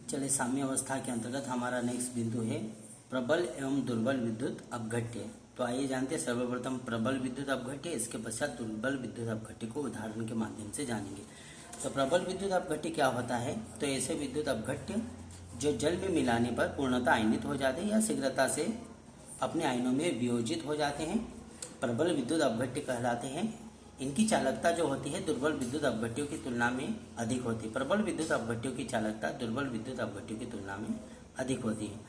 चलिए, साम्य अवस्था के अंतर्गत हमारा नेक्स्ट बिंदु है प्रबल एवं दुर्बल विद्युत अपघट्य। तो आइए जानते हैं सर्वप्रथम प्रबल विद्युत अपघट्य, इसके पश्चात दुर्बल विद्युत अपघट्य को उदाहरण के माध्यम से जानेंगे। तो प्रबल विद्युत अपघट्य क्या होता है? तो ऐसे विद्युत अपघट्य जो जल में मिलाने पर पूर्णतः आयनित हो जाते हैं या शीघ्रता से अपने आयनों में वियोजित हो जाते हैं, प्रबल विद्युत अपघट्य कहलाते हैं। इनकी चालकता जो होती है दुर्बल विद्युत अपघट्यों की तुलना में अधिक होती है। प्रबल विद्युत अपघट्यों की चालकता दुर्बल विद्युत अपघट्यों की तुलना में अधिक होती है।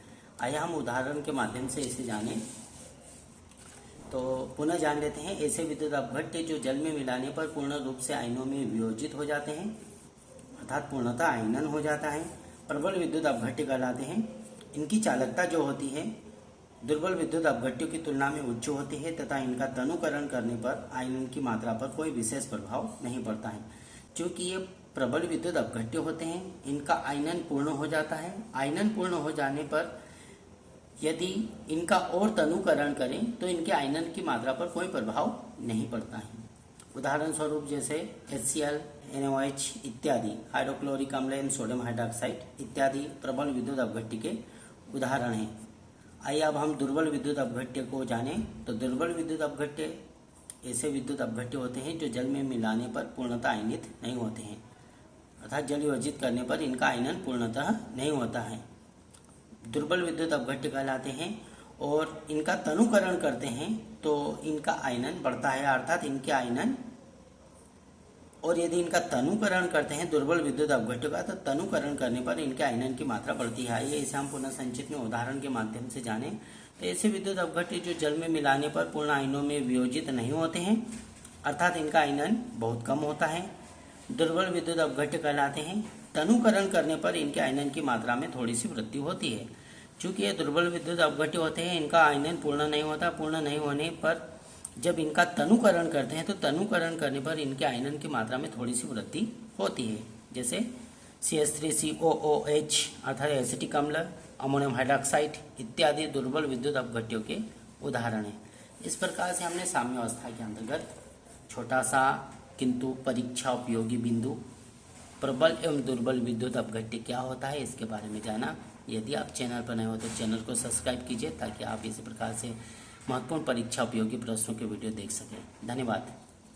आइए हम उदाहरण के माध्यम से इसे जानें। तो पुनः जान लेते हैं, ऐसे विद्युत अपघट्य जो जल में मिलाने पर पूर्ण रूप से आयनों में वियोजित हो जाते हैं, अर्थात पूर्णतः आयनन हो जाता है, प्रबल विद्युत अपघट्य कहलाते हैं। इनकी चालकता जो होती है दुर्बल विद्युत अपघट्यों की तुलना में उच्च होती है तथा इनका तनुकरण करने पर आयनन की मात्रा पर कोई विशेष प्रभाव नहीं पड़ता है। क्योंकि ये प्रबल विद्युत अपघट्य होते हैं, इनका आयनन पूर्ण हो जाता है। आयनन पूर्ण हो जाने पर यदि इनका और तनुकरण करें तो इनके आयनन की मात्रा पर कोई प्रभाव नहीं पड़ता है। उदाहरण स्वरूप जैसे HCl, NaOH इत्यादि, हाइड्रोक्लोरिक अम्ल एवं सोडियम हाइड्रोक्साइड इत्यादि प्रबल विद्युत अपघट्य के उदाहरण हैं। आइए अब हम दुर्बल विद्युत अपघट्य को जानें। तो दुर्बल विद्युत अपघट्य ऐसे विद्युत अपघट्य होते हैं जो जल में मिलाने पर पूर्णतः आयनित नहीं होते हैं, अर्थात जल वियोजित करने पर इनका आयनन पूर्णतः नहीं होता है, दुर्बल विद्युत अपघट्य कहलाते हैं। और इनका तनुकरण करते हैं तो इनका आयनन बढ़ता है, अर्थात इनके आयनन, और यदि इनका तनुकरण करते हैं दुर्बल विद्युत अपघट्य का तो तनुकरण करने पर इनके आयनन की मात्रा बढ़ती है। आइए इसे हम पुनः संक्षिप्त में उदाहरण के माध्यम से जानें। तो ऐसे विद्युत अपघट्य जो जल में मिलाने पर पूर्ण आयनों में वियोजित नहीं होते हैं, अर्थात इनका आयनन बहुत कम होता है, दुर्बल विद्युत अपघट्य कहलाते हैं। तनुकरण करने पर इनके आयनन की मात्रा में थोड़ी सी वृद्धि होती है। चूंकि ये दुर्बल विद्युत अपघट्य होते हैं, इनका आयनन पूर्ण नहीं होता। पूर्ण नहीं होने पर जब इनका तनुकरण करते हैं तो तनुकरण करने पर इनके आयनन की मात्रा में थोड़ी सी वृद्धि होती है। जैसे CH3COOH अर्थात एसिटिक अम्ल, अमोनियम हाइड्रोक्साइड इत्यादि दुर्बल विद्युत अपघट्यों के उदाहरण हैं। इस प्रकार से हमने साम्य अवस्था के अंतर्गत छोटा सा किंतु परीक्षा उपयोगी बिंदु प्रबल एवं दुर्बल विद्युत अपघट्य क्या होता है इसके बारे में जाना। यदि आप चैनल पर नए हो तो चैनल को सब्सक्राइब कीजिए ताकि आप इसी प्रकार से महत्वपूर्ण परीक्षा उपयोगी प्रश्नों के वीडियो देख सकें। धन्यवाद।